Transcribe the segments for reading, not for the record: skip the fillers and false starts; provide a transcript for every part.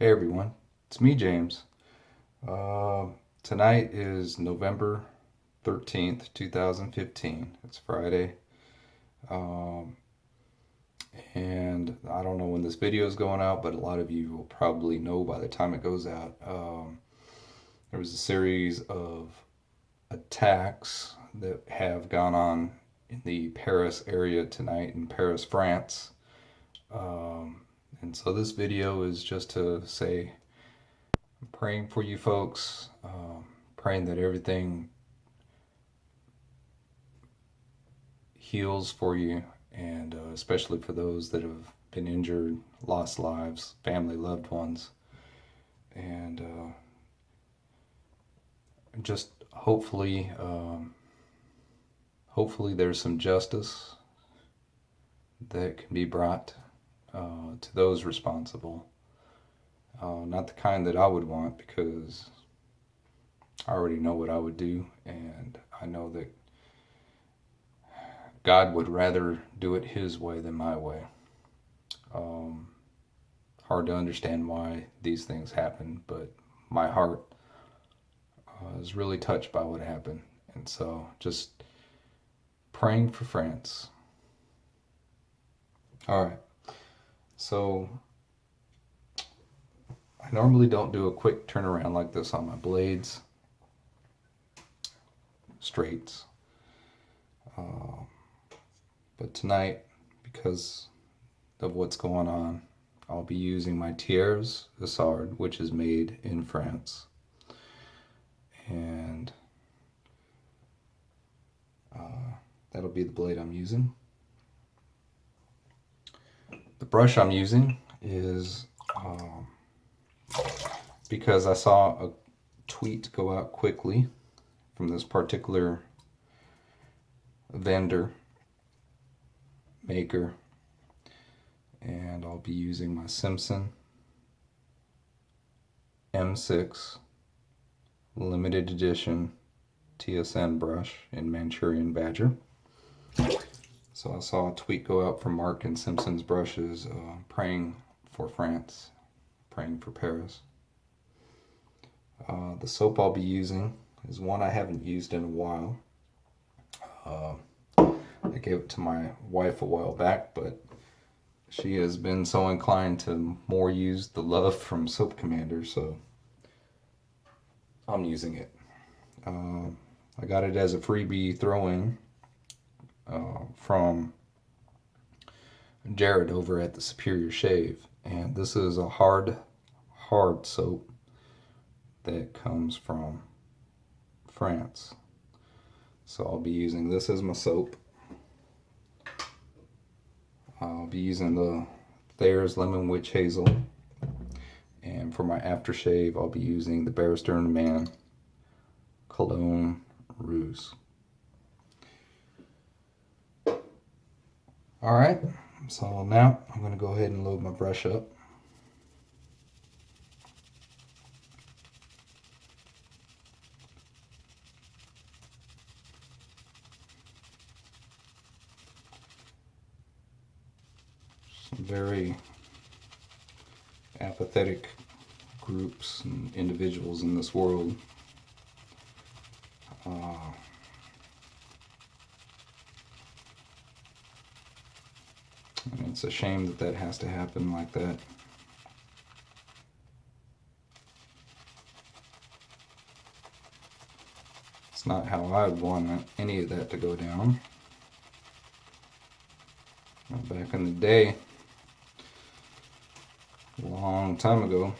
Hey everyone, it's me, James. Uh, Tonight is November 13th, 2015. It's Friday. Um, and I don't know when this video is going out, but a lot of you will probably know by the time it goes out. There was a series of attacks that have gone on in the Paris area tonight in Paris, France. Um, and so this video is just to say I'm praying for you folks, praying that everything heals for you, and especially for those that have been injured, lost lives, family, loved ones, and just hopefully there's some justice that can be brought to those responsible. Not the kind that I would want, because I already know what I would do, and I know that God would rather do it His way than my way. Um, Hard to understand why these things happen, but my heart is really touched by what happened. And so just praying for France. All right. So I normally don't do a quick turnaround like this on my blades, straights. Uh, but tonight, because of what's going on, I'll be using my Thiers Essard, which is made in France. And that'll be the blade I'm using. The brush I'm using is because I saw a tweet go out quickly from this particular vendor, maker, and I'll be using my Simpson M6 limited edition TSN brush in Manchurian Badger. So I saw a tweet go out from Mark and Simpson's brushes, praying for France, praying for Paris. The soap I'll be using is one I haven't used in a while. I gave it to my wife a while back, but she has been so inclined to more use the Love from Soap Commander, so I'm using it. I got it as a freebie throw-in from Jared over at the Superior Shave, and this is a hard soap that comes from France. So I'll be using this as my soap. I'll be using the Thayer's Lemon Witch Hazel, and for my aftershave I'll be using the Bear Stearns Man Cologne Ruse. Alright, so now I'm going to go ahead and load my brush up. Some very apathetic groups and individuals in this world. And it's a shame that that has to happen like that. It's not how I would want any of that to go down. Back in the day, a long time ago,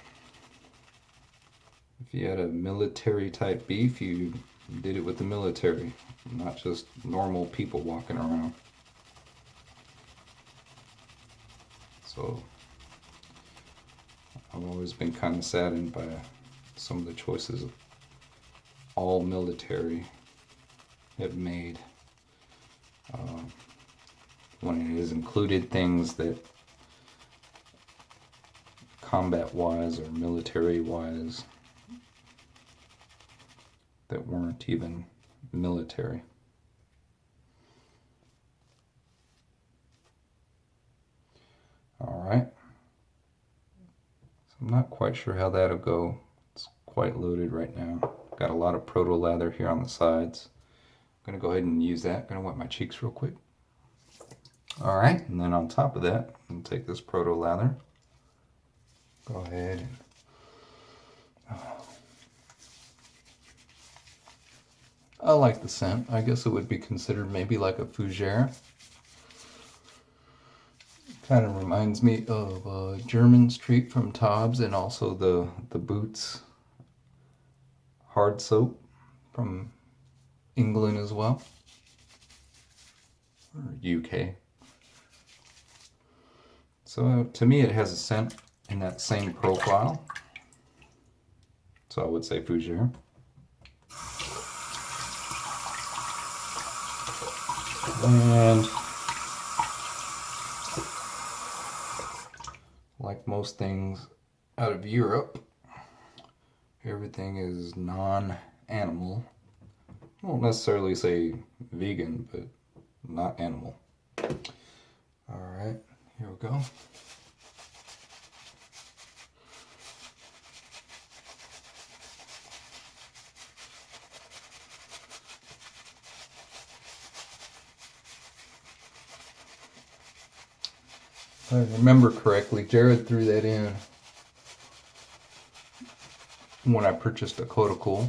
if you had a military type beef, you did it with the military, not just normal people walking around. So I've always been kind of saddened by some of the choices all military have made, when it has included things that combat wise or military wise that weren't even military. Alright, so I'm not quite sure how that'll go. It's quite loaded right now. Got a lot of proto lather here on the sides. I'm gonna go ahead and use that. Gonna wet my cheeks real quick. All right, and then on top of that, I'm gonna take this proto lather. Go ahead and I like the scent. I guess it would be considered maybe like a fougere. Kind of reminds me of German Street from Tobbs, and also the Boots hard soap from England as well, or UK. So to me it has a scent in that same profile. So I would say fougere. And like most things out of Europe, everything is non-animal. I won't necessarily say vegan, but not animal. All right, here we go. If I remember correctly, Jared threw that in when I purchased a Kodacool.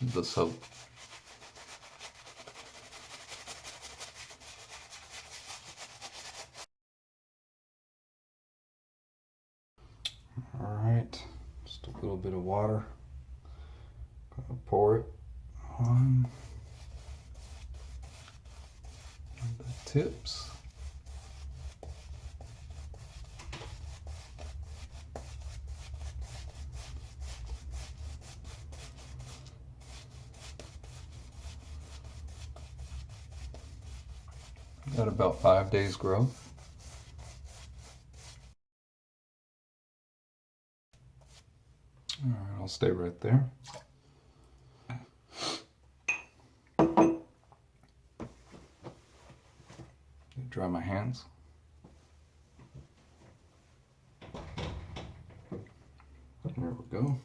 The soap. All right, just a little bit of water. Gonna pour it on the tips. Got about 5 days growth. All right, I'll stay right there. Dry my hands. There we go.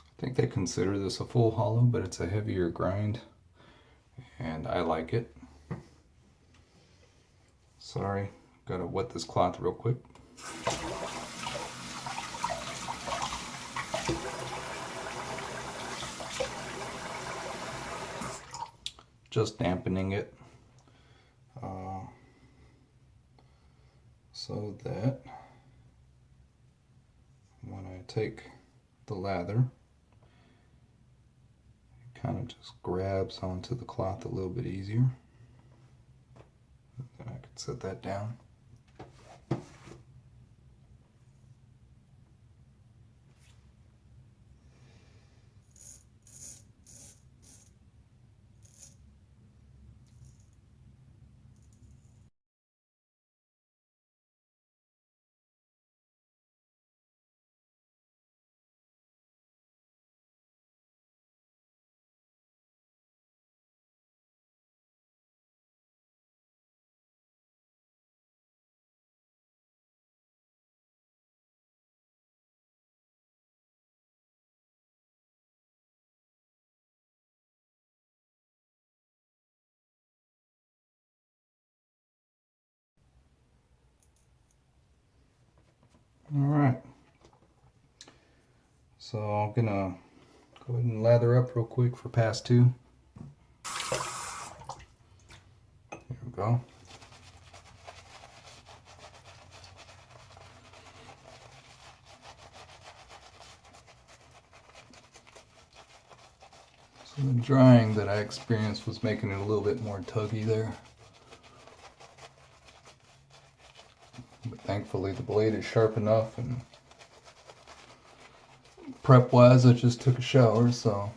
I think they consider this a full hollow, but it's a heavier grind, and I like it. Sorry, gotta wet this cloth real quick. Just dampening it so that when I take the lather, it kind of just grabs onto the cloth a little bit easier. Then I can set that down. All right, so I'm gonna go ahead and lather up real quick for pass 2. Here we go. So the drying that I experienced was making it a little bit more tuggy there. But thankfully the blade is sharp enough, and prep wise I just took a shower, so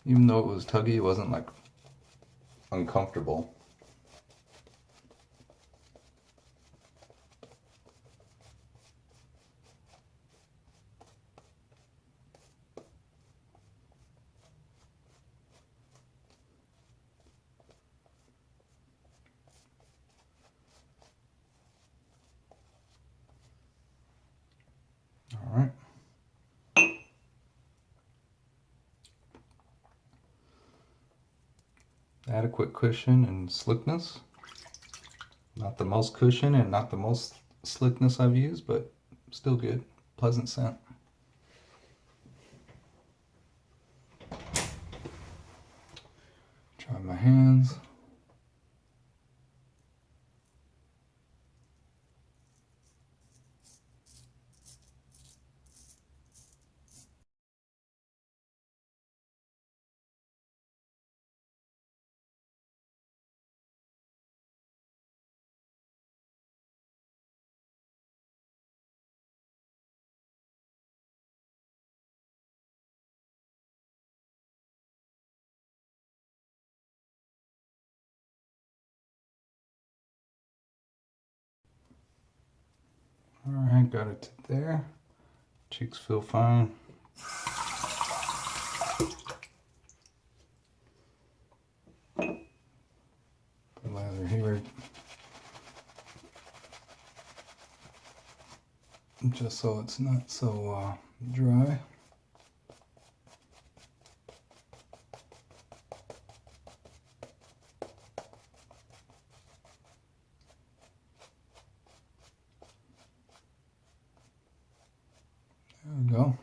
even though it was tuggy, it wasn't like uncomfortable. All right. Adequate cushion and slickness. Not the most cushion and not the most slickness I've used, but still good. Pleasant scent. Try my hands. All right, got it to there. Cheeks feel fine. The lather here, just so it's not so dry. There we go.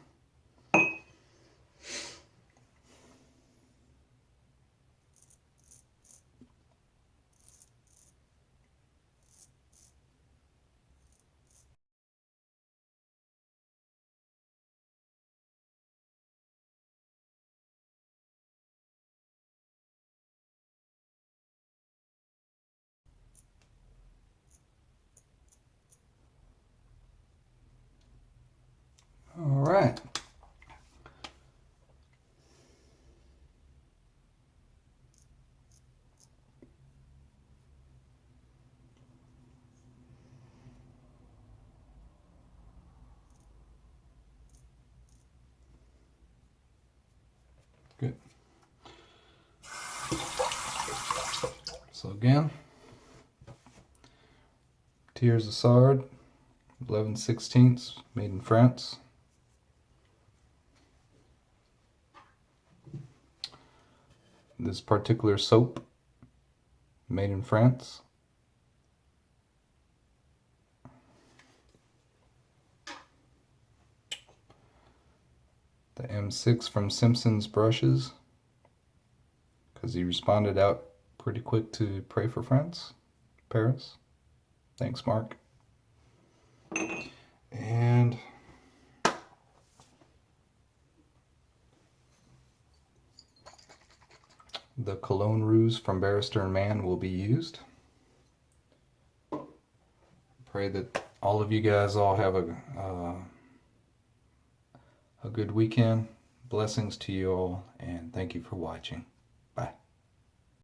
All right. Good. So again, Tiers of Sard, 11/16, made in France. This particular soap, made in France. The M6 from Simpsons brushes, because he responded out pretty quick to Pray for France, Paris. Thanks, Mark. And the Cologne Rouge from Barrister and Mann will be used. Pray that all of you guys all have a good weekend. Blessings to you all, and thank you for watching.